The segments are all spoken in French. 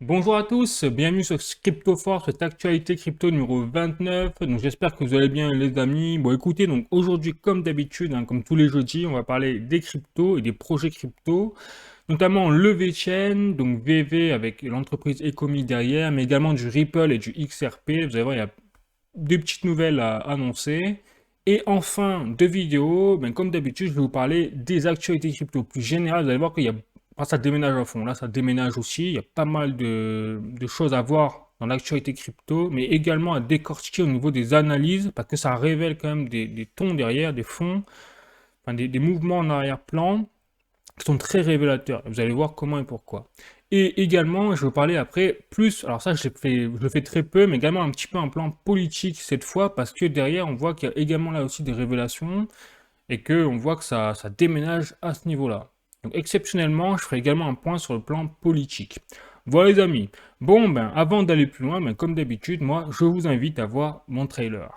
Bonjour à tous, bienvenue sur CryptoFort, cette actualité crypto numéro 29. Donc j'espère que vous allez bien les amis. Bon écoutez, donc aujourd'hui comme d'habitude, comme tous les jeudis, on va parler des cryptos et des projets crypto, notamment Levé Chain, donc VV avec l'entreprise Ecomi derrière, mais également du Ripple et du XRP. Vous allez voir, il y a des petites nouvelles à annoncer. Et enfin, de vidéos, comme d'habitude, je vais vous parler des actualités crypto plus générales. Vous allez voir qu'il y a ça déménage à fond. Là, ça déménage aussi. Il y a pas mal de choses à voir dans l'actualité crypto, mais également à décortiquer au niveau des analyses, parce que ça révèle quand même des tons derrière, des fonds, enfin, des mouvements en arrière-plan qui sont très révélateurs. Vous allez voir comment et pourquoi. Et également, je vais vous parler après plus, alors ça je le fais très peu, mais également un petit peu un plan politique cette fois, parce que derrière on voit qu'il y a également là aussi des révélations, et qu'on voit que ça déménage à ce niveau-là. Donc exceptionnellement, je ferai également un point sur le plan politique. Voilà les amis. Bon, avant d'aller plus loin, comme d'habitude, moi, je vous invite à voir mon trailer.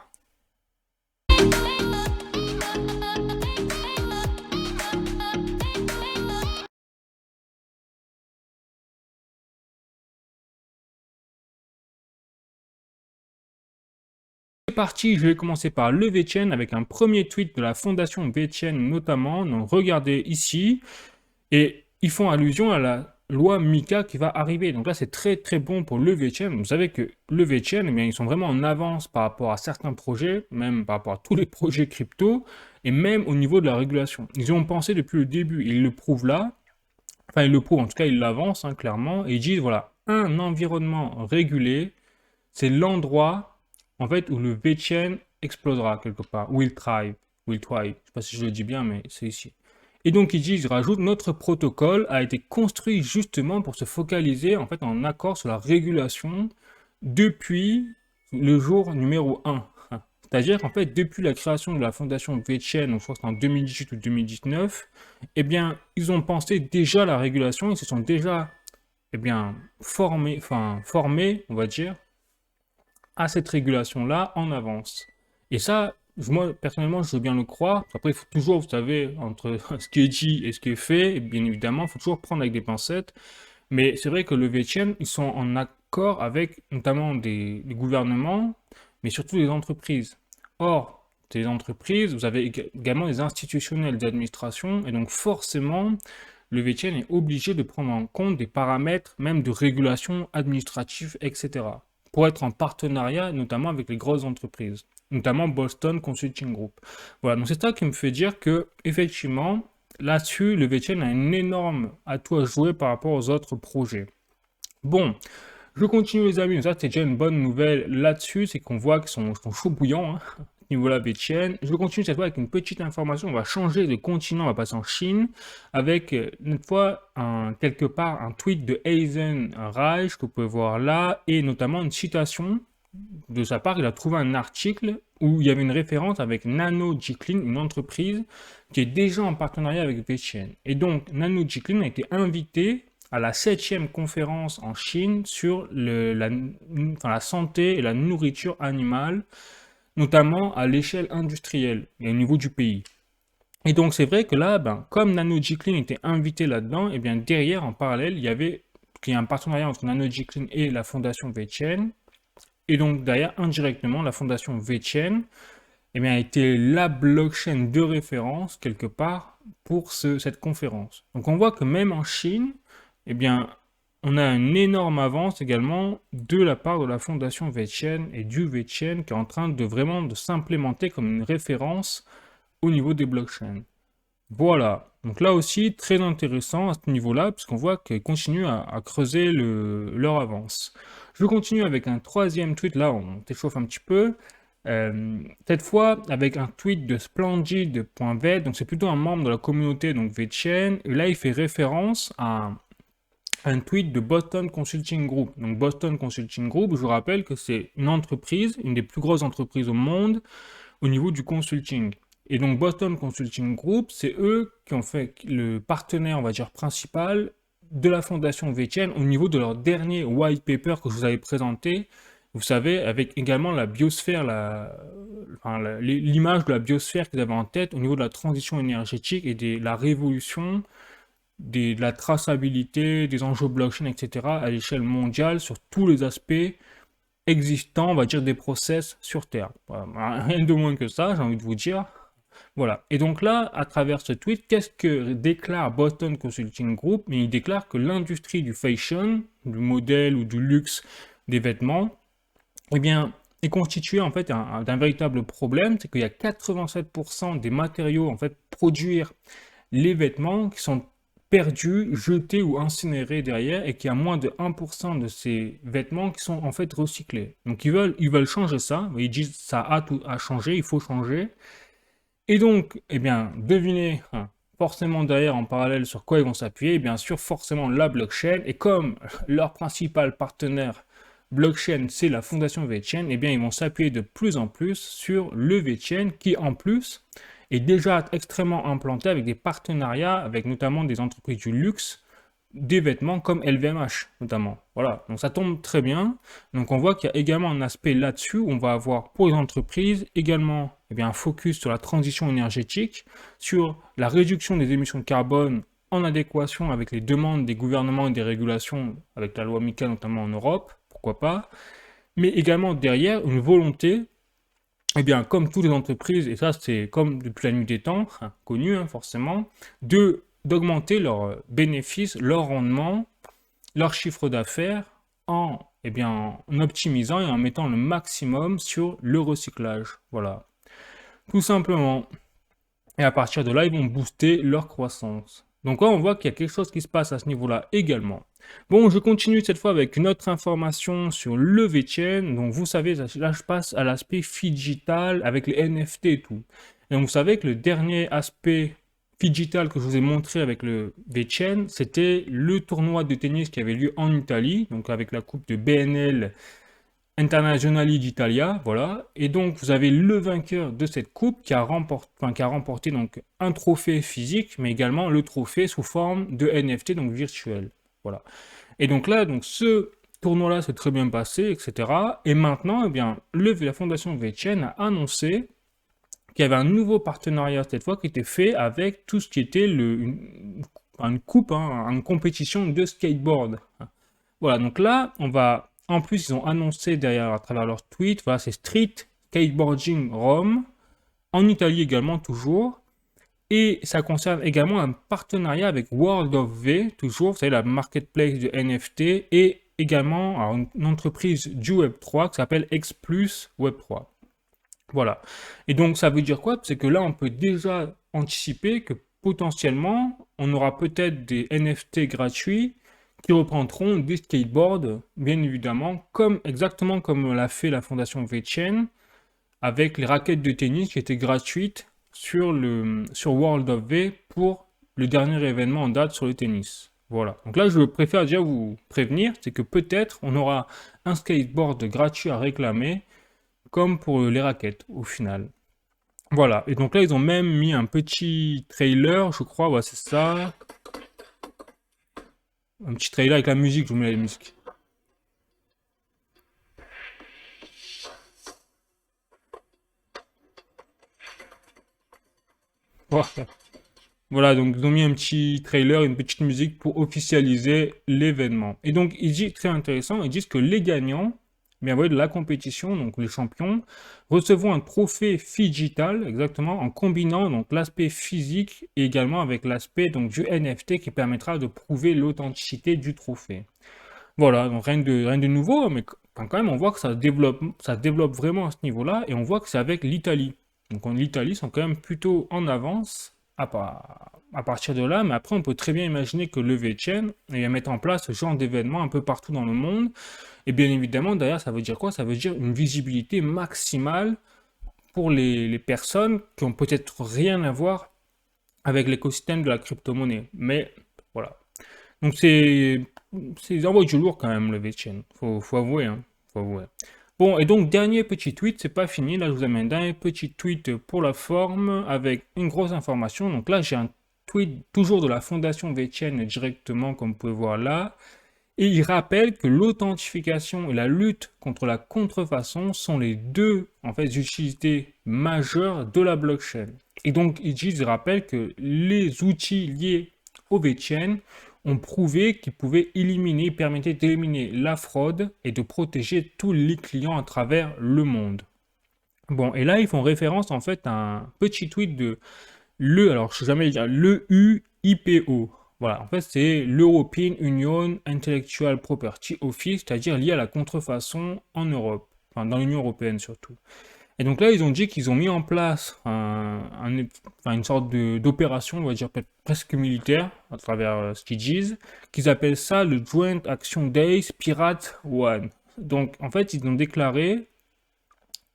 C'est parti, je vais commencer par le VeChain avec un premier tweet de la fondation VeChain notamment. Donc regardez ici, et ils font allusion à la loi MiCA qui va arriver. Donc là, c'est très très bon pour le VeChain. Vous savez que le VeChain, ils sont vraiment en avance par rapport à certains projets, même par rapport à tous les projets crypto, et même au niveau de la régulation. Ils y ont pensé depuis le début, ils le prouvent là. Enfin, ils le prouvent, en tout cas, ils l'avancent clairement, et ils disent, voilà, un environnement régulé, c'est l'endroit, en fait, où le VeChain explosera quelque part, will thrive. Je sais pas si je le dis bien, mais c'est ici. Et donc ils disent, ils rajoutent, notre protocole a été construit justement pour se focaliser en fait en accord sur la régulation depuis le jour numéro 1. C'est-à-dire qu'en fait, depuis la création de la fondation VeChain, je crois que c'est en 2018 ou 2019, eh bien, ils ont pensé déjà à la régulation, ils se sont déjà, eh bien, formés, on va dire, à cette régulation-là en avance. Et ça, moi, personnellement, je veux bien le croire. Après, il faut toujours, vous savez, entre ce qui est dit et ce qui est fait, et bien évidemment, il faut toujours prendre avec des pincettes. Mais c'est vrai que le VTN, ils sont en accord avec notamment des gouvernements, mais surtout des entreprises. Or, des entreprises, vous avez également des institutionnels d'administration, et donc forcément, le VTN est obligé de prendre en compte des paramètres, même de régulation administrative, etc., pour être en partenariat, notamment avec les grosses entreprises, notamment Boston Consulting Group. Voilà, donc c'est ça qui me fait dire que, effectivement, là-dessus, le VTN a un énorme atout à jouer par rapport aux autres projets. Bon, je continue les amis, ça c'est déjà une bonne nouvelle là-dessus, c'est qu'on voit qu'ils sont chauds bouillants, niveau-là, VTN. Je continue cette fois avec une petite information. On va changer de continent, on va passer en Chine, avec une fois quelque part un tweet de Aizen Reich que vous pouvez voir là, et notamment une citation de sa part. Il a trouvé un article où il y avait une référence avec NanoGclean, une entreprise qui est déjà en partenariat avec VTN. Et donc NanoGclean a été invité à la 7e conférence en Chine sur la santé et la nourriture animale, notamment à l'échelle industrielle et au niveau du pays. Et donc c'est vrai que là, comme NanoGclean était invité là-dedans, et bien derrière, en parallèle, il y a un partenariat entre NanoGclean et la fondation VeChain. Et donc derrière, indirectement, la fondation VeChain a été la blockchain de référence, quelque part, pour cette conférence. Donc on voit que même en Chine, eh bien, on a une énorme avance également de la part de la fondation VeChain et du VeChain qui est en train de vraiment de s'implémenter comme une référence au niveau des blockchains. Voilà, donc là aussi très intéressant à ce niveau-là, puisqu'on voit qu'ils continuent à creuser leur avance. Je continue avec un troisième tweet, là on t'échauffe un petit peu, cette fois avec un tweet de Splendid.v, donc c'est plutôt un membre de la communauté, donc VeChain, et là il fait référence à un tweet de Boston Consulting Group. Donc Boston Consulting Group, je vous rappelle que c'est une entreprise, une des plus grosses entreprises au monde au niveau du consulting. Et donc Boston Consulting Group, c'est eux qui ont fait le partenaire, on va dire, principal de la fondation VeChain au niveau de leur dernier white paper que je vous avais présenté. Vous savez, avec également la biosphère, l'image de la biosphère qu'ils avaient en tête au niveau de la transition énergétique et de la révolution de la traçabilité, des enjeux blockchain, etc. à l'échelle mondiale sur tous les aspects existants, on va dire, des process sur Terre. Voilà, rien de moins que ça, j'ai envie de vous dire. Voilà. Et donc là, à travers ce tweet, qu'est-ce que déclare Boston Consulting Group? Mais il déclare que l'industrie du fashion, du modèle ou du luxe des vêtements, eh bien, est constituée en fait d'un véritable problème, c'est qu'il y a 87% des matériaux en fait produire les vêtements qui sont perdus, jetés ou incinérés derrière et qu'il y a moins de 1% de ces vêtements qui sont en fait recyclés. Donc ils veulent changer ça, ils disent ça a tout à changer, il faut changer. Et donc, eh bien, devinez forcément derrière en parallèle sur quoi ils vont s'appuyer, et bien sûr forcément la blockchain, et comme leur principal partenaire blockchain c'est la fondation VeChain, eh bien ils vont s'appuyer de plus en plus sur le VeChain qui en plus est déjà extrêmement implanté avec des partenariats avec notamment des entreprises du luxe, des vêtements comme LVMH notamment. Voilà, donc ça tombe très bien. Donc on voit qu'il y a également un aspect là-dessus où on va avoir pour les entreprises également eh bien, un focus sur la transition énergétique, sur la réduction des émissions de carbone en adéquation avec les demandes des gouvernements et des régulations avec la loi MICA notamment en Europe, pourquoi pas, mais également derrière une volonté eh bien, comme toutes les entreprises, et ça c'est comme depuis la nuit des temps, connu forcément, d'augmenter leurs bénéfices, leur rendement, leur chiffre d'affaires en, eh bien, en optimisant et en mettant le maximum sur le recyclage. Voilà. Tout simplement. Et à partir de là, ils vont booster leur croissance. Donc là, on voit qu'il y a quelque chose qui se passe à ce niveau-là également. Bon, je continue cette fois avec une autre information sur le VeChain. Donc vous savez, là je passe à l'aspect digital avec les NFT et tout. Et donc vous savez que le dernier aspect digital que je vous ai montré avec le VeChain, c'était le tournoi de tennis qui avait lieu en Italie, donc avec la coupe de BNL Internazionali d'Italia, voilà. Et donc, vous avez le vainqueur de cette coupe qui a remporté donc un trophée physique, mais également le trophée sous forme de NFT, donc virtuel. Voilà. Et donc là, donc ce tournoi-là s'est très bien passé, etc. Et maintenant, eh bien, la fondation VeChain a annoncé qu'il y avait un nouveau partenariat cette fois qui était fait avec tout ce qui était une coupe, une compétition de skateboard. Voilà, donc là, en plus, ils ont annoncé derrière, à travers leur tweet, voilà, c'est Street Skateboarding Rome, en Italie également, toujours. Et ça concerne également un partenariat avec World of V, toujours, vous savez, la marketplace de NFT, et également alors, une entreprise du Web3 qui s'appelle X Plus Web3. Voilà. Et donc, ça veut dire quoi? C'est que là, on peut déjà anticiper que potentiellement, on aura peut-être des NFT gratuits qui reprendront des skateboards, bien évidemment, exactement comme l'a fait la fondation VeChain, avec les raquettes de tennis qui étaient gratuites sur World of V pour le dernier événement en date sur le tennis. Voilà. Donc là, je préfère déjà vous prévenir, c'est que peut-être on aura un skateboard gratuit à réclamer, comme pour les raquettes, au final. Voilà. Et donc là, ils ont même mis un petit trailer, je crois, ouais, c'est ça. Un petit trailer avec la musique, je vous mets la musique. Voilà. Voilà, donc ils ont mis un petit trailer, une petite musique pour officialiser l'événement. Et donc, ils disent, très intéressant, ils disent que les gagnants, bien voyez, de la compétition, donc les champions, recevront un trophée digital, exactement, en combinant donc l'aspect physique et également avec l'aspect donc du NFT qui permettra de prouver l'authenticité du trophée. Voilà, donc rien de nouveau, mais quand même, on voit que ça se développe vraiment à ce niveau-là, et on voit que c'est avec l'Italie. Donc l'Italie sont quand même plutôt en avance à partir de là, mais après, on peut très bien imaginer que le VeChain va mettre en place ce genre d'événement un peu partout dans le monde, et bien évidemment, derrière, ça veut dire quoi? Ça veut dire une visibilité maximale pour les personnes qui ont peut-être rien à voir avec l'écosystème de la crypto-monnaie. Mais voilà. Donc c'est envoie du lourd quand même le VeChain. Faut avouer, hein. Faut avouer. Bon, et donc dernier petit tweet, c'est pas fini. Là, je vous amène un dernier petit tweet pour la forme avec une grosse information. Donc là, j'ai un tweet toujours de la fondation VeChain directement, comme vous pouvez voir là. Et il rappelle que l'authentification et la lutte contre la contrefaçon sont les deux en fait utilités majeures de la blockchain. Et donc il rappelle que les outils liés au VeChain ont prouvé qu'ils pouvaient permettaient d'éliminer la fraude et de protéger tous les clients à travers le monde. Bon, et là, ils font référence en fait à un petit tweet de alors je sais jamais le dire, l'EUIPO. Voilà, en fait, c'est l'European Union Intellectual Property Office, c'est-à-dire lié à la contrefaçon en Europe, enfin dans l'Union européenne surtout. Et donc là, ils ont dit qu'ils ont mis en place une sorte d'opération, on va dire presque militaire, à travers ce qu'ils disent, qu'ils appellent ça le Joint Action Days Pirate One. Donc en fait, ils ont déclaré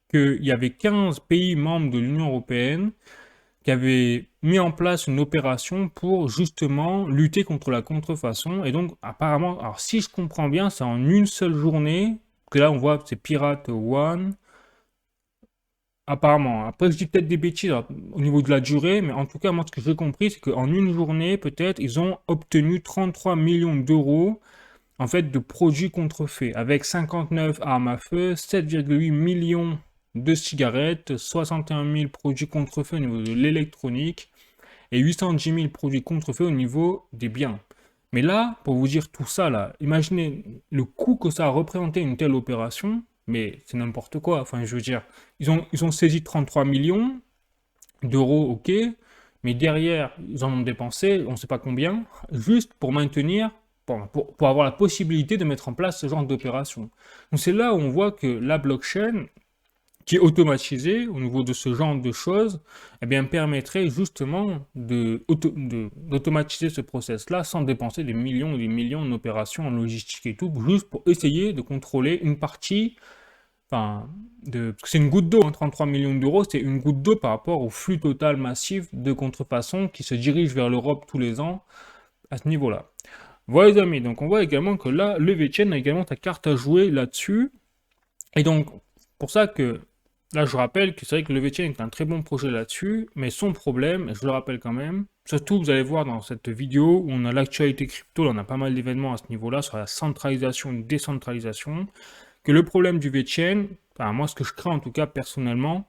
qu'il y avait 15 pays membres de l'Union européenne qui avaient mis en place une opération pour justement lutter contre la contrefaçon. Et donc apparemment, alors si je comprends bien, c'est en une seule journée, que là on voit c'est Pirate One. Apparemment. Après, je dis peut-être des bêtises au niveau de la durée, mais en tout cas, moi, ce que j'ai compris, c'est qu'en une journée, peut-être, ils ont obtenu 33 millions d'euros, en fait, de produits contrefaits, avec 59 armes à feu, 7,8 millions de cigarettes, 61 000 produits contrefaits au niveau de l'électronique, et 810 000 produits contrefaits au niveau des biens. Mais là, pour vous dire tout ça, là, imaginez le coût que ça a représenté une telle opération, mais c'est n'importe quoi. Enfin, je veux dire, ils ont saisi 33 millions d'euros, ok, mais derrière, ils en ont dépensé, on ne sait pas combien, juste pour maintenir, pour avoir la possibilité de mettre en place ce genre d'opération. Donc c'est là où on voit que la blockchain, qui est automatisée au niveau de ce genre de choses, eh bien, permettrait justement d'automatiser ce process-là sans dépenser des millions et des millions d'opérations en logistique et tout, juste pour essayer de contrôler une partie. Enfin, c'est une goutte d'eau, hein, 33 millions d'euros, c'est une goutte d'eau par rapport au flux total massif de contrefaçon qui se dirige vers l'Europe tous les ans à ce niveau-là. Voilà les amis, donc on voit également que là, le VeChain a également ta carte à jouer là-dessus. Et donc, pour ça que, là je rappelle que c'est vrai que le VeChain est un très bon projet là-dessus, mais son problème, et je le rappelle quand même, surtout vous allez voir dans cette vidéo où on a l'actualité crypto, là on a pas mal d'événements à ce niveau-là, sur la centralisation et décentralisation, que le problème du VeChain, enfin moi ce que je crains en tout cas personnellement,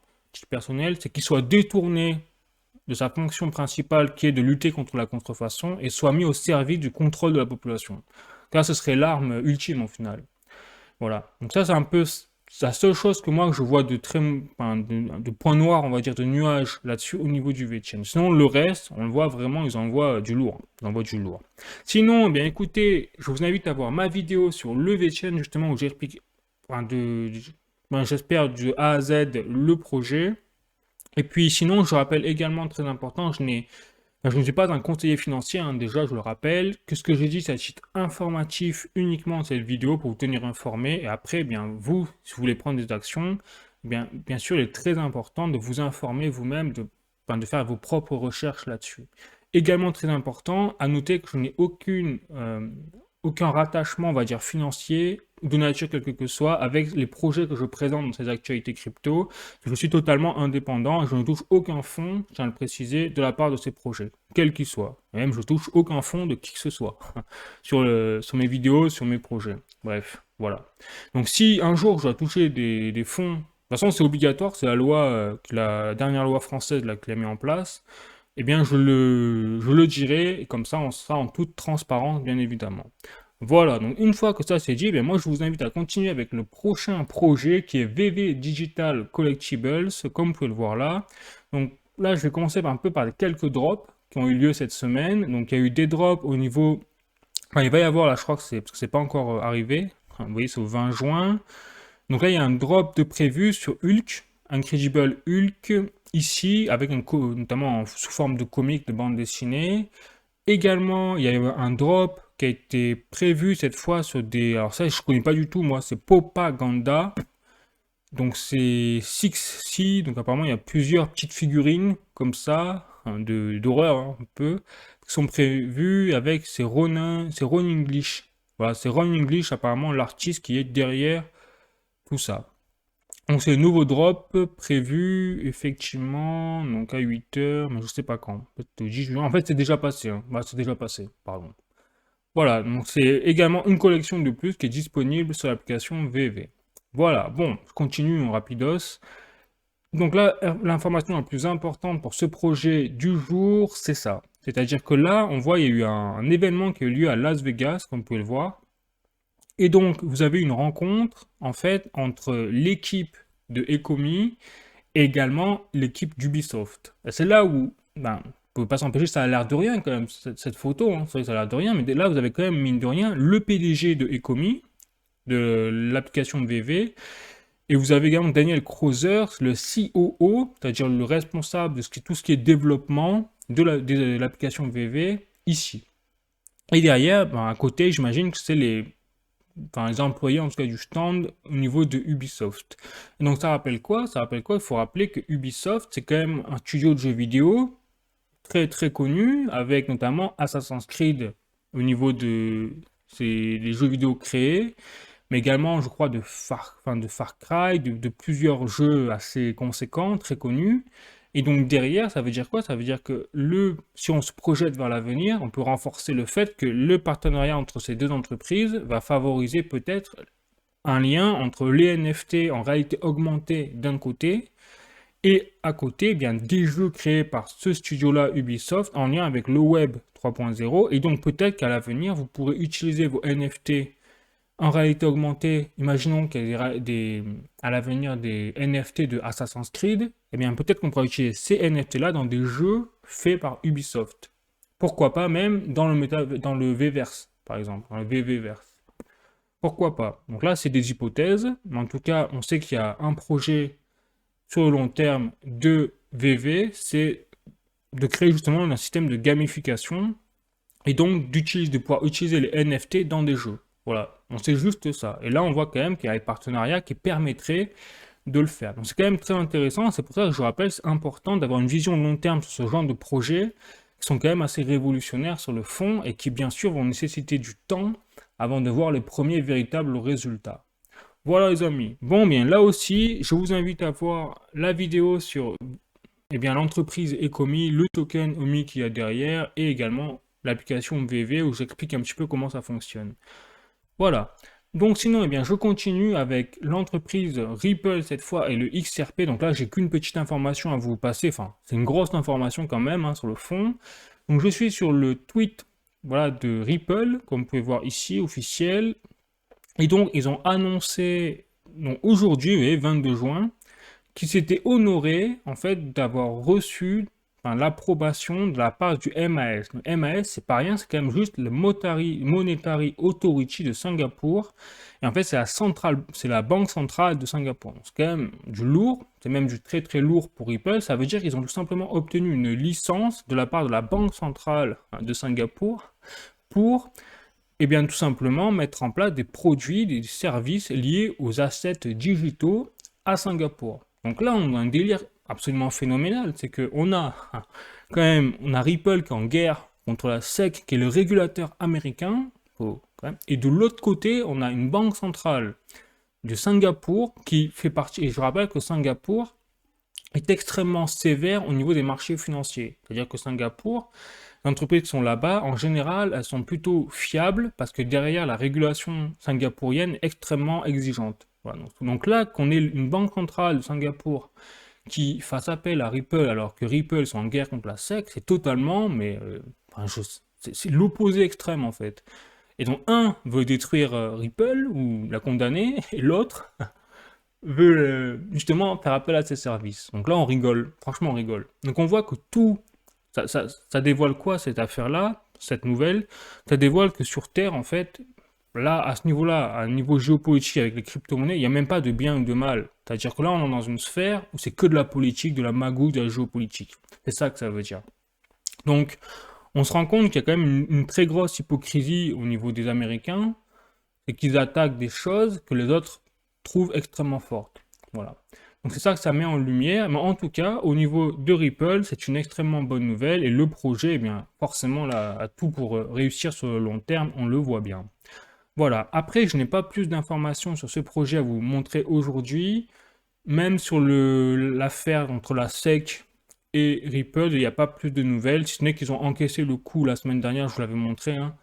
personnel, c'est qu'il soit détourné de sa fonction principale qui est de lutter contre la contrefaçon et soit mis au service du contrôle de la population. Car ce serait l'arme ultime au final. Voilà. Donc ça c'est un peu la seule chose que moi je vois de point noir, on va dire, de nuage là-dessus au niveau du VeChain. Sinon le reste, on le voit vraiment, ils envoient du lourd. Ils envoient du lourd. Sinon, eh bien écoutez, je vous invite à voir ma vidéo sur le VeChain justement où j'explique j'espère de A à Z le projet. Et puis sinon, je rappelle également, très important, je ne suis pas un conseiller financier, hein, déjà je le rappelle, que ce que j'ai dit c'est un titre informatif uniquement cette vidéo pour vous tenir informé, et après, eh bien vous, si vous voulez prendre des actions, eh bien sûr il est très important de vous informer vous-même, de faire vos propres recherches là-dessus. Également très important, à noter que je n'ai aucun rattachement, on va dire, financier, de nature quelle que soit, avec les projets que je présente dans ces actualités crypto. Je suis totalement indépendant et je ne touche aucun fonds, je tiens à le préciser, de la part de ces projets, quels qu'ils soient. Et même, je ne touche aucun fonds de qui que ce soit, sur mes vidéos, sur mes projets. Bref, voilà. Donc si un jour je dois toucher des fonds, de toute façon c'est obligatoire, c'est la loi, la dernière loi française là, qui l'a mis en place, eh bien je le dirai, et comme ça on sera en toute transparence, bien évidemment. Voilà, donc une fois que ça c'est dit, moi je vous invite à continuer avec le prochain projet qui est VV Digital Collectibles, comme vous pouvez le voir là. Donc là je vais commencer un peu par quelques drops qui ont eu lieu cette semaine. Donc il y a eu des drops au niveau... Enfin, il va y avoir là, je crois que c'est... parce que c'est pas encore arrivé. Vous voyez, c'est au 20 juin. Donc là il y a un drop de prévu sur Hulk, Incredible Hulk, ici, avec notamment sous forme de comics, de bande dessinée. Également, il y a eu un drop qui a été prévu cette fois sur des... Alors ça, je connais pas du tout, moi, c'est Popaganda. Donc c'est 6C, donc apparemment il y a plusieurs petites figurines comme ça, hein, d'horreur un peu, qui sont prévues avec ces Ron English. Voilà, c'est Ron English, apparemment l'artiste qui est derrière tout ça. Donc c'est le nouveau drop prévu effectivement donc à 8h, mais je sais pas quand. Peut-être 10 juin. En fait c'est déjà passé. Hein. Bah, c'est déjà passé, pardon. Voilà, donc c'est également une collection de plus qui est disponible sur l'application VV. Voilà, bon, je continue en rapidos. Donc là, l'information la plus importante pour ce projet du jour, c'est ça. C'est-à-dire que là, on voit, il y a eu un événement qui a eu lieu à Las Vegas, comme vous pouvez le voir. Et donc, vous avez une rencontre, en fait, entre l'équipe de Ecomi et également l'équipe d'Ubisoft. Et c'est là où, ben, vous pouvez pas s'empêcher, ça a l'air de rien quand même, cette photo, hein. C'est vrai que ça a l'air de rien, mais là, vous avez quand même, mine de rien, le PDG de Ecomi, de l'application VV, et vous avez également Daniel Krauser, le COO, c'est-à-dire le responsable de tout ce qui est développement de l'application VV, ici. Et derrière, ben, à côté, j'imagine que c'est les employés en tout cas du stand au niveau de Ubisoft. Et donc ça rappelle quoi? Ça rappelle quoi? Il faut rappeler que Ubisoft, c'est quand même un studio de jeux vidéo très très connu, avec notamment Assassin's Creed au niveau de les jeux vidéo créés, mais également, je crois, de Far Cry, de plusieurs jeux assez conséquents, très connus. Et donc derrière, ça veut dire quoi? Ça veut dire que si on se projette vers l'avenir, on peut renforcer le fait que le partenariat entre ces deux entreprises va favoriser peut-être un lien entre les NFT en réalité augmentée d'un côté et à côté, eh bien, des jeux créés par ce studio-là Ubisoft en lien avec le Web 3.0. Et donc peut-être qu'à l'avenir, vous pourrez utiliser vos NFT en réalité augmentée. Imaginons qu'il y a à l'avenir des NFT de Assassin's Creed. Eh bien peut-être qu'on pourra utiliser ces NFT-là dans des jeux faits par Ubisoft. Pourquoi pas même dans le V-Verse, par exemple, dans le VV-Verse. Pourquoi pas? Donc là, c'est des hypothèses, mais en tout cas, on sait qu'il y a un projet sur le long terme de VV, c'est de créer justement un système de gamification et donc de pouvoir utiliser les NFT dans des jeux. Voilà, on sait juste ça. Et là, on voit quand même qu'il y a des partenariats qui permettraient de le faire. Donc c'est quand même très intéressant, c'est pour ça que je vous rappelle, c'est important d'avoir une vision long terme sur ce genre de projets qui sont quand même assez révolutionnaires sur le fond et qui bien sûr vont nécessiter du temps avant de voir les premiers véritables résultats. Voilà les amis. Bon bien là aussi, je vous invite à voir la vidéo sur l'entreprise Ecomi, le token OMI qu'il y a derrière et également l'application VV où j'explique un petit peu comment ça fonctionne. Voilà. Donc sinon, je continue avec l'entreprise Ripple cette fois et le XRP. Donc là, j'ai qu'une petite information à vous passer. Enfin, c'est une grosse information quand même hein, sur le fond. Donc je suis sur le tweet de Ripple, comme vous pouvez voir ici, officiel. Et donc, ils ont annoncé aujourd'hui, 22 juin, qu'ils s'étaient honorés en fait d'avoir reçu l'approbation de la part du MAS. Le MAS, c'est pas rien, c'est quand même juste le Monetary Authority de Singapour. Et en fait, c'est la banque centrale de Singapour. Donc, c'est quand même du lourd, c'est même du très très lourd pour Ripple. Ça veut dire qu'ils ont tout simplement obtenu une licence de la part de la banque centrale de Singapour pour tout simplement mettre en place des produits, des services liés aux assets digitaux à Singapour. Donc là, on a un délire absolument phénoménal, c'est qu'on a on a Ripple qui est en guerre contre la SEC, qui est le régulateur américain, et de l'autre côté, on a une banque centrale de Singapour qui fait partie, et je rappelle que Singapour est extrêmement sévère au niveau des marchés financiers. C'est-à-dire que Singapour, les entreprises qui sont là-bas, en général, elles sont plutôt fiables parce que derrière la régulation singapourienne est extrêmement exigeante. Voilà. Donc là, qu'on ait une banque centrale de Singapour qui fasse appel à Ripple alors que Ripple sont en guerre contre la SEC, c'est totalement, c'est l'opposé extrême en fait. Et donc un veut détruire Ripple ou la condamner, et l'autre veut justement faire appel à ses services. Donc là on rigole, franchement on rigole. Donc on voit que tout, ça dévoile quoi cette affaire-là, cette nouvelle? Ça dévoile que sur Terre en fait, là, à ce niveau-là, à un niveau géopolitique avec les crypto-monnaies, il n'y a même pas de bien ou de mal. C'est-à-dire que là, on est dans une sphère où c'est que de la politique, de la magouille, de la géopolitique. C'est ça que ça veut dire. Donc, on se rend compte qu'il y a quand même une très grosse hypocrisie au niveau des Américains, et qu'ils attaquent des choses que les autres trouvent extrêmement fortes. Voilà. Donc c'est ça que ça met en lumière, mais en tout cas, au niveau de Ripple, c'est une extrêmement bonne nouvelle, et le projet, forcément, là, a tout pour réussir sur le long terme, on le voit bien. Voilà, après je n'ai pas plus d'informations sur ce projet à vous montrer aujourd'hui, même sur l'affaire entre la SEC et Ripple, il n'y a pas plus de nouvelles, si ce n'est qu'ils ont encaissé le coup la semaine dernière, je vous l'avais montré, hein,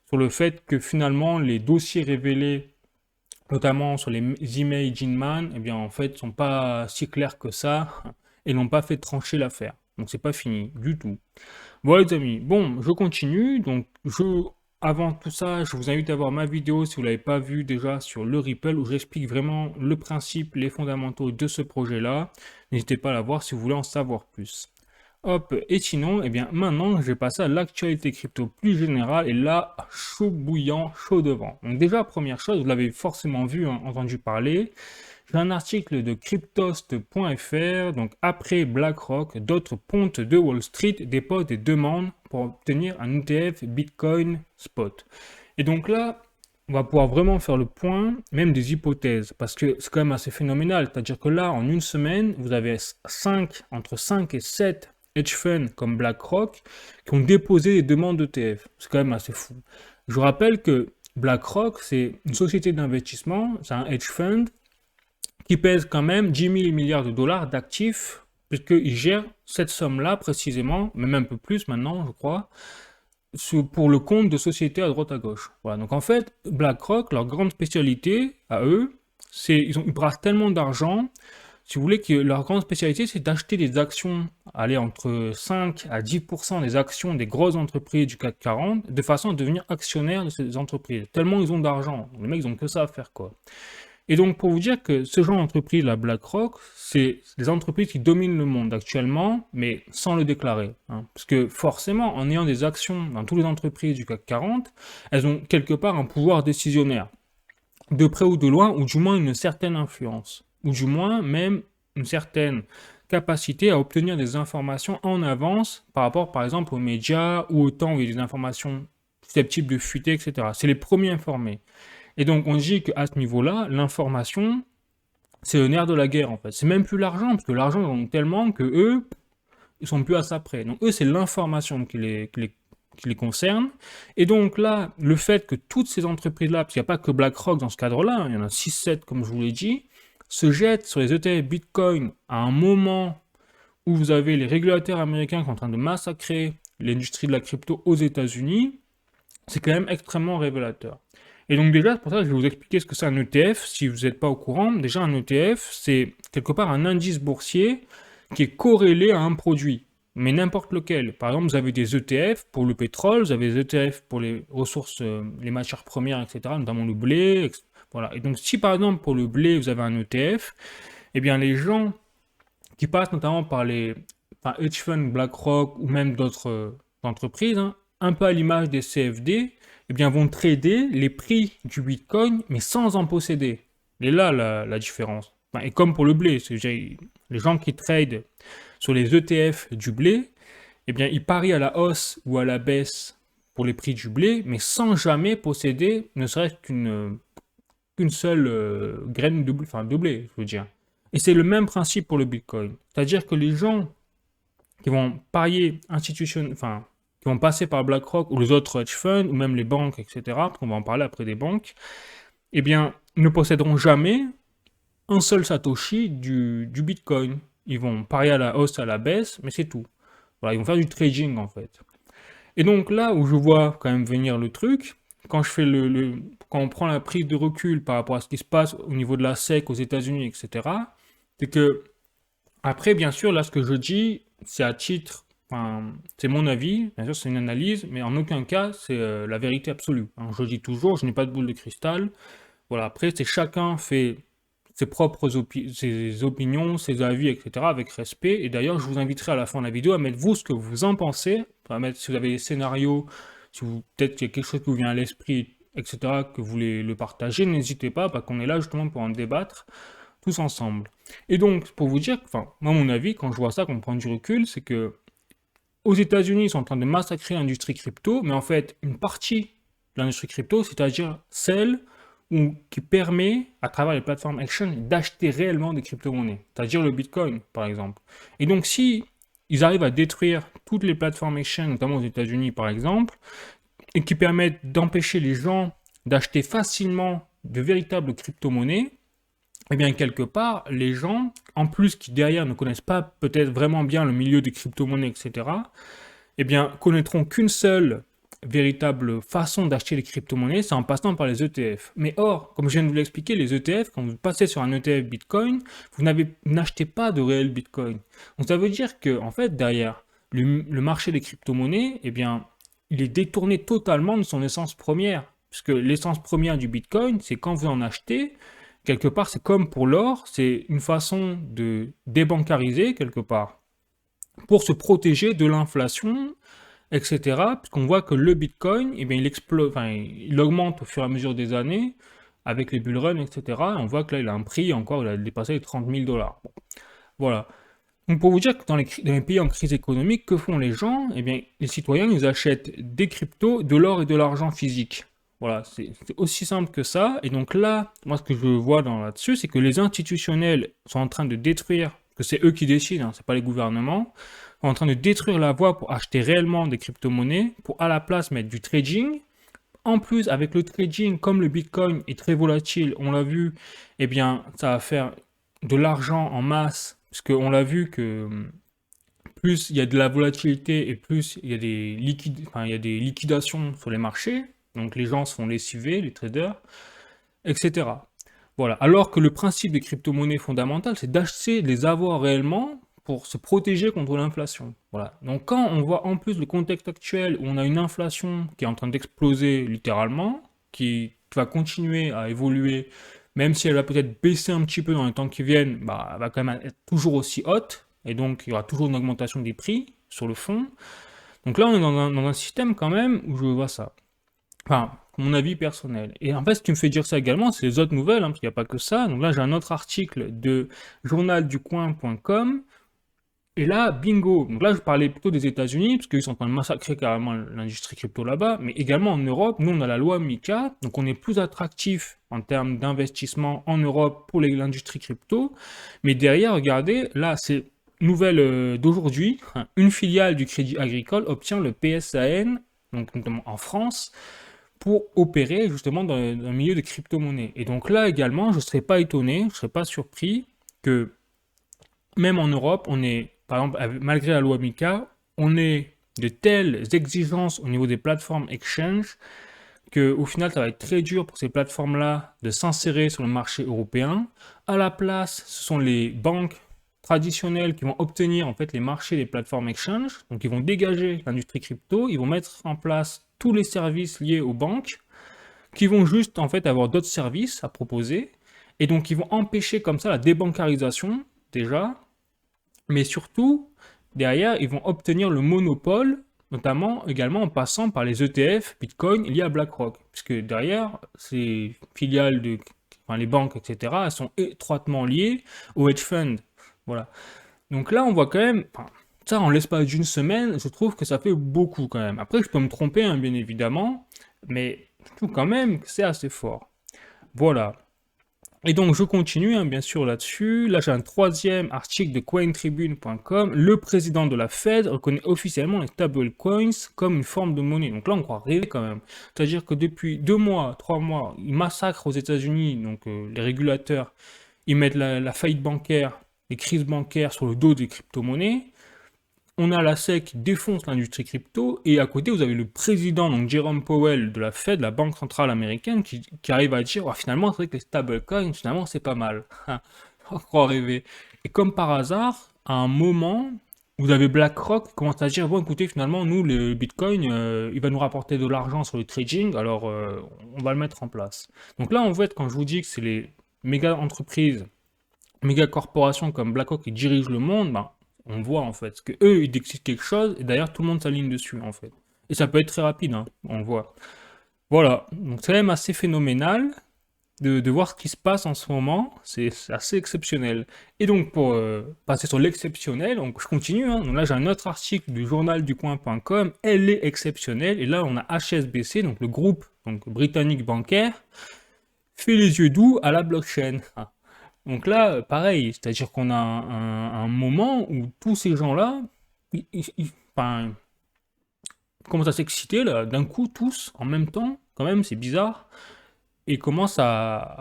sur le fait que finalement les dossiers révélés, notamment sur les emails Jinman, en fait, sont pas si clairs que ça, et n'ont pas fait trancher l'affaire. Donc c'est pas fini du tout. Bon les amis, bon, je continue. Donc, avant tout ça, je vous invite à voir ma vidéo si vous ne l'avez pas vue déjà sur le Ripple où j'explique vraiment le principe, les fondamentaux de ce projet-là. N'hésitez pas à la voir si vous voulez en savoir plus. Hop, et sinon, eh bien maintenant, je vais passer à l'actualité crypto plus générale et là, chaud bouillant, chaud devant. Donc déjà, première chose, vous l'avez forcément vu, hein, entendu parler. J'ai un article de cryptost.fr, donc après BlackRock, d'autres pontes de Wall Street déposent des demandes pour obtenir un ETF Bitcoin Spot. Et donc là, on va pouvoir vraiment faire le point, même des hypothèses, parce que c'est quand même assez phénoménal. C'est-à-dire que là, en une semaine, vous avez entre 5 et 7 hedge funds comme BlackRock qui ont déposé des demandes d'ETF. C'est quand même assez fou. Je vous rappelle que BlackRock, c'est une société d'investissement, c'est un hedge fund qui pèse quand même 10 000 milliards de dollars d'actifs, puisqu'il gère cette somme-là précisément, mais même un peu plus maintenant, je crois, pour le compte de sociétés à droite à gauche. Voilà, donc en fait, BlackRock, leur grande spécialité à eux, c'est ils brassent tellement d'argent, si vous voulez, que leur grande spécialité, c'est d'acheter des actions, aller entre 5 à 10% des actions des grosses entreprises du CAC 40, de façon à devenir actionnaire de ces entreprises. Tellement ils ont d'argent. Les mecs, ils ont que ça à faire, quoi. Et donc, pour vous dire que ce genre d'entreprise, la BlackRock, c'est des entreprises qui dominent le monde actuellement, mais sans le déclarer, hein. Parce que forcément, en ayant des actions dans toutes les entreprises du CAC 40, elles ont quelque part un pouvoir décisionnaire, de près ou de loin, ou du moins une certaine influence, ou du moins même une certaine capacité à obtenir des informations en avance par rapport, par exemple, aux médias ou au temps où il y a des informations susceptibles de fuiter, etc. C'est les premiers informés. Et donc, on dit qu'à ce niveau-là, l'information, c'est le nerf de la guerre, en fait. C'est même plus l'argent, parce que l'argent, ils en ont tellement que eux, ils sont plus à ça près. Donc, eux, c'est l'information qui les concerne. Et donc, là, le fait que toutes ces entreprises-là, parce qu'il n'y a pas que BlackRock dans ce cadre-là, hein, il y en a 6-7, comme je vous l'ai dit, se jettent sur les ETF Bitcoin à un moment où vous avez les régulateurs américains qui sont en train de massacrer l'industrie de la crypto aux États-Unis, c'est quand même extrêmement révélateur. Et donc déjà, pour ça, je vais vous expliquer ce que c'est un ETF, si vous n'êtes pas au courant. Déjà, un ETF, c'est quelque part un indice boursier qui est corrélé à un produit, mais n'importe lequel. Par exemple, vous avez des ETF pour le pétrole, vous avez des ETF pour les ressources, les matières premières, etc., notamment le blé, voilà. Et donc, si par exemple, pour le blé, vous avez un ETF, eh bien, les gens qui passent notamment par les hedge funds, BlackRock ou même d'autres entreprises, hein, un peu à l'image des CFD, eh bien, vont trader les prix du Bitcoin, mais sans en posséder. Et là, la différence. Et comme pour le blé, les gens qui tradent sur les ETF du blé, eh bien, ils parient à la hausse ou à la baisse pour les prix du blé, mais sans jamais posséder ne serait-ce qu'une seule graine de blé, je veux dire. Et c'est le même principe pour le Bitcoin. C'est-à-dire que les gens qui vont parier qui vont passer par BlackRock ou les autres hedge funds, ou même les banques, etc., parce qu'on va en parler après des banques, eh bien, ne posséderont jamais un seul Satoshi du Bitcoin. Ils vont parier à la hausse, à la baisse, mais c'est tout. Voilà, ils vont faire du trading, en fait. Et donc là où je vois quand même venir le truc, quand je fais quand on prend la prise de recul par rapport à ce qui se passe au niveau de la SEC aux États-Unis, etc., c'est que, après, bien sûr, là, ce que je dis, c'est à titre, c'est mon avis, bien sûr, c'est une analyse, mais en aucun cas, c'est la vérité absolue, hein. Je dis toujours, je n'ai pas de boule de cristal. Voilà, après, c'est chacun fait ses propres ses opinions, ses avis, etc., avec respect. Et d'ailleurs, je vous inviterai à la fin de la vidéo à mettre vous ce que vous en pensez, à mettre si vous avez des scénarios, si vous peut-être qu'il y a quelque chose qui vous vient à l'esprit, etc., que vous voulez le partager, n'hésitez pas, parce qu'on est là justement pour en débattre tous ensemble. Et donc, pour vous dire, moi, mon avis, quand je vois ça, quand on prend du recul, c'est que aux États-Unis, ils sont en train de massacrer l'industrie crypto, mais en fait, une partie de l'industrie crypto, c'est-à-dire celle qui permet, à travers les plateformes exchange, d'acheter réellement des crypto-monnaies, c'est-à-dire le Bitcoin, par exemple. Et donc, si ils arrivent à détruire toutes les plateformes exchange, notamment aux États-Unis, par exemple, et qui permettent d'empêcher les gens d'acheter facilement de véritables crypto-monnaies, eh bien, quelque part, les gens, en plus qui derrière ne connaissent pas peut-être vraiment bien le milieu des crypto-monnaies, etc., eh bien, connaîtront qu'une seule véritable façon d'acheter les crypto-monnaies, c'est en passant par les ETF. Mais or, comme je viens de vous l'expliquer, les ETF, quand vous passez sur un ETF Bitcoin, vous n'achetez pas de réel Bitcoin. Donc ça veut dire que, en fait, derrière, le marché des crypto-monnaies, eh bien, il est détourné totalement de son essence première. Puisque l'essence première du Bitcoin, c'est quand vous en achetez, quelque part, c'est comme pour l'or, c'est une façon de débancariser, quelque part, pour se protéger de l'inflation, etc. Puisqu'on voit que le Bitcoin, eh bien, il explose, enfin, il augmente au fur et à mesure des années, avec les bull runs, etc. Et on voit que là, il a un prix encore, il a dépassé les 30 000 dollars. Bon, voilà. Donc pour vous dire que dans les pays en crise économique, que font les gens? Eh bien, les citoyens, ils achètent des cryptos, de l'or et de l'argent physique. Voilà, c'est aussi simple que ça. Et donc là, moi, ce que je vois là-dessus, c'est que les institutionnels sont en train de détruire, que c'est eux qui décident, hein, c'est pas les gouvernements, sont en train de détruire la voie pour acheter réellement des crypto-monnaies, pour à la place mettre du trading. En plus, avec le trading, comme le Bitcoin est très volatile, on l'a vu, eh bien, ça va faire de l'argent en masse, parce qu'on l'a vu que plus il y a de la volatilité et plus il y a il y a des liquidations sur les marchés, donc les gens se font lessiver, les traders, etc. Voilà. Alors que le principe des crypto-monnaies fondamentales, c'est d'acheter les avoirs réellement pour se protéger contre l'inflation. Voilà. Donc quand on voit en plus le contexte actuel où on a une inflation qui est en train d'exploser littéralement, qui va continuer à évoluer, même si elle va peut-être baisser un petit peu dans les temps qui viennent, bah, elle va quand même être toujours aussi haute, et donc il y aura toujours une augmentation des prix sur le fond. Donc là, on est dans un système quand même où je vois ça. Enfin, mon avis personnel. Et en fait, ce qui me fait dire ça également, c'est les autres nouvelles, hein, parce qu'il n'y a pas que ça. Donc là, j'ai un autre article de journalducoin.com. Et là, bingo. Donc là, je parlais plutôt des États-Unis, parce qu'ils sont en train de massacrer carrément l'industrie crypto là-bas. Mais également en Europe, nous, on a la loi MiCA. Donc on est plus attractif en termes d'investissement en Europe pour l'industrie crypto. Mais derrière, regardez, là, c'est nouvelle d'aujourd'hui. Une filiale du Crédit Agricole obtient le PSAN, donc notamment en France, pour opérer justement dans le milieu des crypto-monnaies. Et donc là également, je ne serais pas étonné, je ne serais pas surpris que même en Europe, on est, par exemple, malgré la loi MiCA, on ait de telles exigences au niveau des plateformes exchange qu'au final, ça va être très dur pour ces plateformes-là de s'insérer sur le marché européen. À la place, ce sont les banques traditionnelles qui vont obtenir en fait les marchés des plateformes exchange. Donc, ils vont dégager l'industrie crypto, ils vont mettre en place tous les services liés aux banques, qui vont juste en fait avoir d'autres services à proposer. Et donc, ils vont empêcher comme ça la débancarisation déjà, mais surtout, derrière, ils vont obtenir le monopole, notamment également en passant par les ETF Bitcoin liés à BlackRock. Puisque derrière, ces filiales enfin, les banques, etc., elles sont étroitement liées aux hedge funds. Voilà. Donc là, on voit quand même, enfin, ça en l'espace d'une semaine, je trouve que ça fait beaucoup quand même. Après, je peux me tromper, hein, bien évidemment, mais je trouve quand même que c'est assez fort. Voilà. Et donc je continue hein, bien sûr là-dessus. Là j'ai un troisième article de cointribune.com. Le président de la Fed reconnaît officiellement les stablecoins comme une forme de monnaie. Donc là on croit rêver quand même. C'est-à-dire que depuis 2 mois, 3 mois, ils massacrent aux États-Unis, donc les régulateurs, ils mettent la faillite bancaire, les crises bancaires sur le dos des crypto-monnaies. On a la SEC qui défonce l'industrie crypto, et à côté, vous avez le président, donc Jerome Powell de la Fed, la Banque Centrale Américaine, qui arrive à dire, oh, finalement, c'est vrai que les stablecoins, finalement, c'est pas mal. On croit rêver. Et comme par hasard, à un moment, vous avez BlackRock qui commence à dire, bon, écoutez, finalement, nous, le Bitcoin, il va nous rapporter de l'argent sur le trading, alors on va le mettre en place. Donc là, en fait, quand je vous dis que c'est les méga entreprises, méga corporations comme BlackRock qui dirigent le monde, ben, on voit en fait que eux ils décident quelque chose et d'ailleurs tout le monde s'aligne dessus en fait. Et ça peut être très rapide, hein, on le voit. Voilà, donc c'est quand même assez phénoménal de voir ce qui se passe en ce moment, c'est assez exceptionnel. Et donc pour passer sur l'exceptionnel, donc je continue, hein. Donc là j'ai un autre article du journalducoin.com, elle est exceptionnelle, et là on a HSBC, donc le groupe donc, britannique bancaire, fait les yeux doux à la blockchain. Ah. Donc là, pareil, c'est-à-dire qu'on a un moment où tous ces gens-là, enfin, commencent à s'exciter, là, d'un coup, tous, en même temps, quand même, c'est bizarre, et commencent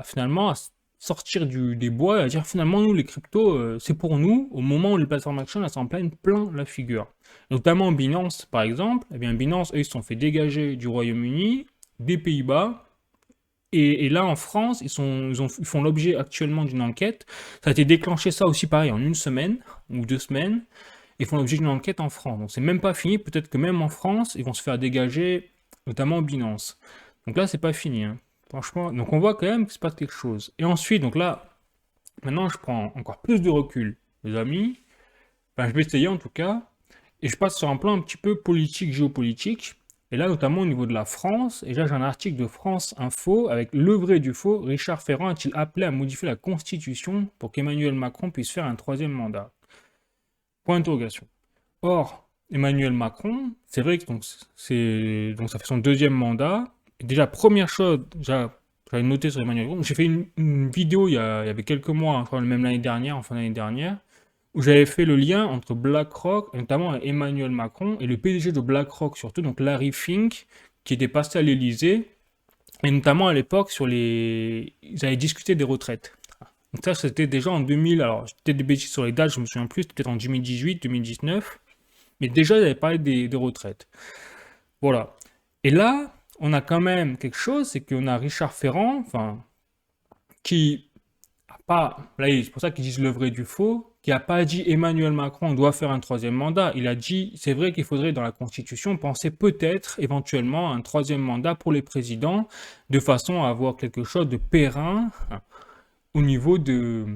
finalement à sortir des bois et à dire finalement, nous, les cryptos, c'est pour nous, au moment où les plateformes action, elles s'en plaignent plein la figure. Notamment Binance, par exemple, eh bien, Binance, eux, ils se sont fait dégager du Royaume-Uni, des Pays-Bas. Et là, en France, ils font l'objet actuellement d'une enquête. Ça a été déclenché, ça aussi pareil, en une semaine ou 2 semaines. et font l'objet d'une enquête en France. Donc c'est même pas fini, peut-être que même en France, ils vont se faire dégager, notamment Binance. Donc là, c'est pas fini, hein. Franchement, donc on voit quand même qu'il se passe quelque chose. Et ensuite, donc là, maintenant, je prends encore plus de recul, les amis. Enfin, je vais essayer en tout cas. Et je passe sur un plan un petit peu politique, géopolitique. Et là, notamment au niveau de la France. Et là, j'ai un article de France Info avec le vrai du faux. Richard Ferrand a-t-il appelé à modifier la Constitution pour qu'Emmanuel Macron puisse faire un troisième mandat? Point d'interrogation. Or, Emmanuel Macron, c'est vrai que donc ça fait son deuxième mandat. Et déjà, première chose, j'avais noté sur Emmanuel Macron. J'ai fait une vidéo il y avait quelques mois, je crois même l'année dernière, en fin d'année dernière, où j'avais fait le lien entre BlackRock, et notamment Emmanuel Macron, et le PDG de BlackRock surtout, donc Larry Fink, qui était passé à l'Elysée, et notamment à l'époque ils avaient discuté des retraites. Donc ça, c'était déjà en 2000, alors j'ai peut-être des bêtises sur les dates, je me souviens plus, c'était peut-être en 2018, 2019, mais déjà, ils avaient parlé des retraites. Voilà. Et là, on a quand même quelque chose, c'est qu'on a Richard Ferrand, enfin, qui a pas, là, c'est pour ça qu'ils disent le vrai du faux, qui a pas dit Emmanuel Macron doit faire un troisième mandat. Il a dit, c'est vrai qu'il faudrait dans la Constitution penser peut-être éventuellement à un troisième mandat pour les présidents, de façon à avoir quelque chose de périn au niveau de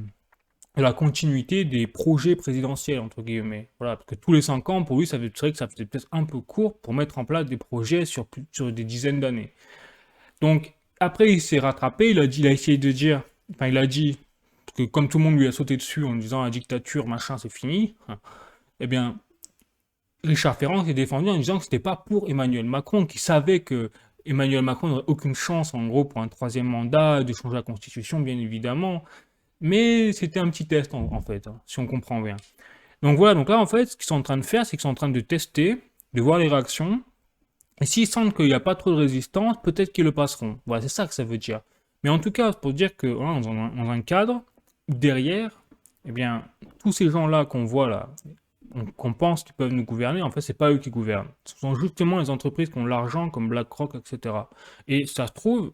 la continuité des projets présidentiels, entre guillemets. Voilà, parce que tous les 5 ans, pour lui, c'est vrai que ça faisait peut-être un peu court pour mettre en place des projets sur des dizaines d'années. Donc, après, il s'est rattrapé, il a essayé de dire, enfin, il a dit que comme tout le monde lui a sauté dessus en disant la dictature, machin, c'est fini, eh bien, Richard Ferrand s'est défendu en disant que c'était pas pour Emmanuel Macron, qui savait que Emmanuel Macron n'aurait aucune chance, en gros, pour un troisième mandat, de changer la constitution, bien évidemment. Mais c'était un petit test, en fait, hein, si on comprend bien. Donc voilà, donc là, en fait, ce qu'ils sont en train de faire, c'est qu'ils sont en train de tester, de voir les réactions. Et s'ils sentent qu'il n'y a pas trop de résistance, peut-être qu'ils le passeront. Voilà, c'est ça que ça veut dire. Mais en tout cas, pour dire que voilà, dans un cadre, derrière, eh bien, tous ces gens-là qu'on voit là, qu'on pense qu'ils peuvent nous gouverner, en fait, c'est pas eux qui gouvernent. Ce sont justement les entreprises qui ont l'argent, comme BlackRock, etc. Et ça se trouve,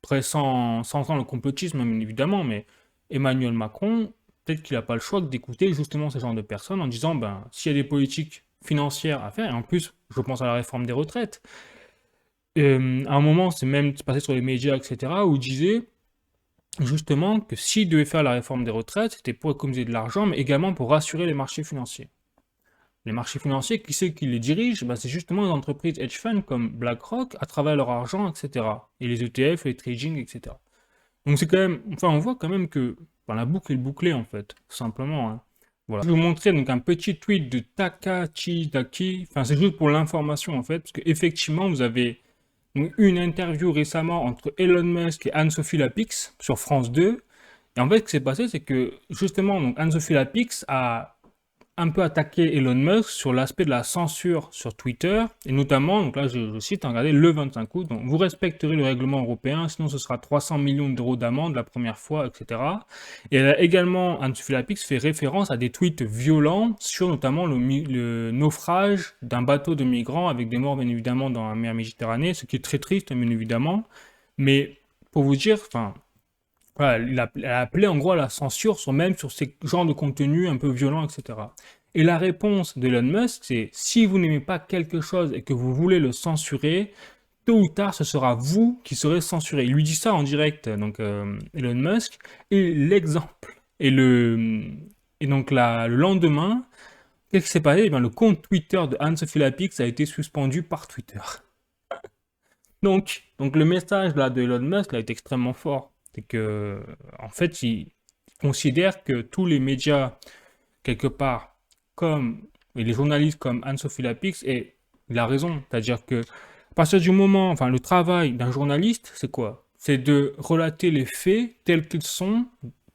très sans le complotisme, bien évidemment, mais Emmanuel Macron, peut-être qu'il n'a pas le choix d'écouter justement ce genre de personnes en disant, ben, s'il y a des politiques financières à faire, et en plus, je pense à la réforme des retraites, à un moment, c'est même passé sur les médias, etc., où il disait justement que s'il devait faire la réforme des retraites, c'était pour économiser de l'argent, mais également pour rassurer les marchés financiers. Les marchés financiers, qui c'est qui les dirige? Ben, c'est justement les entreprises hedge funds comme BlackRock à travers leur argent, etc. Et les ETF, les trading, etc. Donc c'est quand même, enfin on voit quand même que enfin, la boucle est bouclée en fait, tout simplement, hein. Voilà. Je vais vous montrer donc un petit tweet de Takachidaki, enfin c'est juste pour l'information en fait, parce qu'effectivement vous avez donc, eu une interview récemment entre Elon Musk et Anne-Sophie Lapix sur France 2, et en fait ce qui s'est passé c'est que justement donc Anne-Sophie Lapix a un peu attaqué Elon Musk sur l'aspect de la censure sur Twitter, et notamment, donc là je cite, regardez, le 25 août, donc vous respecterez le règlement européen, sinon ce sera 300 millions d'euros d'amende la première fois, etc. Et elle a également, Anne-Sophie Lapix, fait référence à des tweets violents sur notamment le naufrage d'un bateau de migrants avec des morts bien évidemment dans la mer Méditerranée, ce qui est très triste bien évidemment, mais pour vous dire, enfin, voilà, elle a appelé en gros à la censure même sur ces genres de contenus un peu violents, etc. Et la réponse d'Elon Musk, c'est si vous n'aimez pas quelque chose et que vous voulez le censurer, tôt ou tard, ce sera vous qui serez censuré. Il lui dit ça en direct, donc Elon Musk, et l'exemple. Et donc le lendemain, qu'est-ce qui s'est passé? Eh bien, le compte Twitter de Anne-Sophie Lapix a été suspendu par Twitter. Donc le message là de Elon Musk là, est extrêmement fort. C'est que, en fait, il considère que tous les médias, quelque part, et les journalistes comme Anne-Sophie Lapix, et il a raison. C'est-à-dire que, à partir du moment, enfin, le travail d'un journaliste, c'est quoi? C'est de relater les faits tels qu'ils sont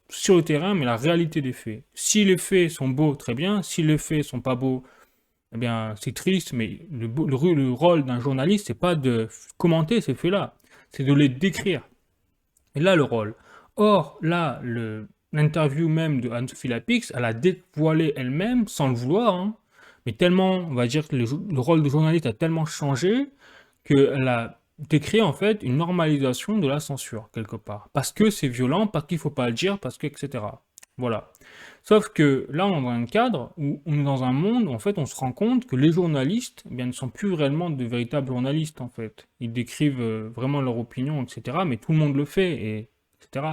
sur le terrain, mais la réalité des faits. Si les faits sont beaux, très bien. Si les faits sont pas beaux, eh bien, c'est triste, mais le rôle d'un journaliste, c'est pas de commenter ces faits-là, c'est de les décrire. Et là, le rôle. Or, là, l'interview même de Anne-Sophie Lapix, elle a dévoilé elle-même, sans le vouloir, hein, mais tellement, on va dire que le rôle de journaliste a tellement changé qu'elle a décrit en fait une normalisation de la censure, quelque part. Parce que c'est violent, parce qu'il ne faut pas le dire, parce que, etc. Voilà. Sauf que là, on est dans un cadre où on est dans un monde où en fait on se rend compte que les journalistes eh bien, ne sont plus réellement de véritables journalistes en fait. Ils décrivent vraiment leur opinion, etc. Mais tout le monde le fait, etc.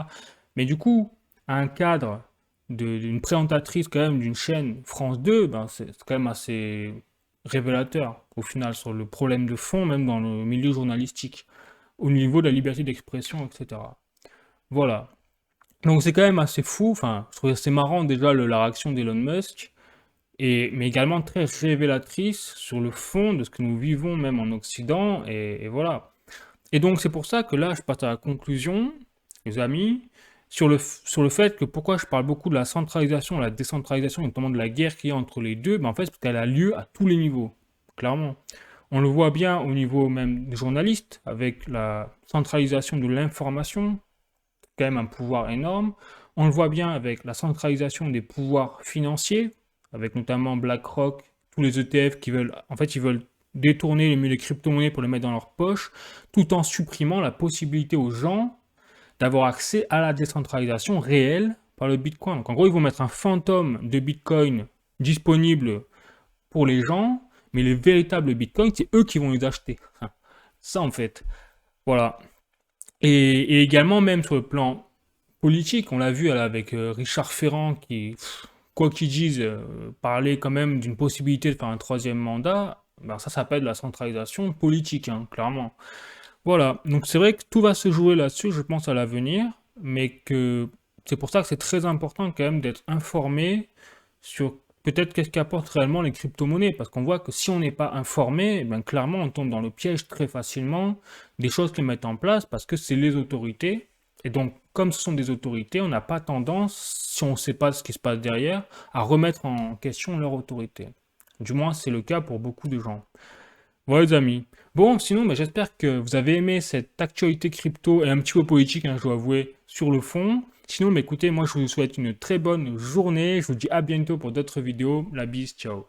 Mais du coup, un cadre d'une présentatrice quand même d'une chaîne France 2, ben, c'est quand même assez révélateur au final sur le problème de fond, même dans le milieu journalistique, au niveau de la liberté d'expression, etc. Voilà. Donc c'est quand même assez fou, enfin, je trouve assez marrant déjà la réaction d'Elon Musk, mais également très révélatrice sur le fond de ce que nous vivons même en Occident, et voilà. Et donc c'est pour ça que là je passe à la conclusion, les amis, sur le fait que pourquoi je parle beaucoup de la centralisation, la décentralisation, et notamment de la guerre qu'il y a entre les deux, ben en fait parce qu'elle a lieu à tous les niveaux, clairement. On le voit bien au niveau même des journalistes, avec la centralisation de l'information, quand même un pouvoir énorme. On le voit bien avec la centralisation des pouvoirs financiers, avec notamment BlackRock, tous les ETF qui veulent, en fait, ils veulent détourner les crypto-monnaies pour les mettre dans leur poche, tout en supprimant la possibilité aux gens d'avoir accès à la décentralisation réelle par le Bitcoin. Donc en gros, ils vont mettre un fantôme de Bitcoin disponible pour les gens, mais les véritables Bitcoins, c'est eux qui vont les acheter. Ça en fait. Voilà. Et également, même sur le plan politique, on l'a vu avec Richard Ferrand qui, quoi qu'il dise, parlait quand même d'une possibilité de faire un troisième mandat. Ben, ça s'appelle la centralisation politique, hein, clairement. Voilà, donc c'est vrai que tout va se jouer là-dessus, je pense, à l'avenir, mais que c'est pour ça que c'est très important quand même d'être informé sur peut-être qu'est-ce qu'apportent réellement les crypto-monnaies, parce qu'on voit que si on n'est pas informé, eh ben clairement on tombe dans le piège très facilement des choses qu'ils mettent en place, parce que c'est les autorités, et donc comme ce sont des autorités, on n'a pas tendance, si on ne sait pas ce qui se passe derrière, à remettre en question leur autorité. Du moins c'est le cas pour beaucoup de gens. Voilà les amis. Bon, sinon, bah, j'espère que vous avez aimé cette actualité crypto et un petit peu politique, hein, je dois avouer, sur le fond. Sinon, bah, écoutez, moi je vous souhaite une très bonne journée. Je vous dis à bientôt pour d'autres vidéos. La bise, ciao.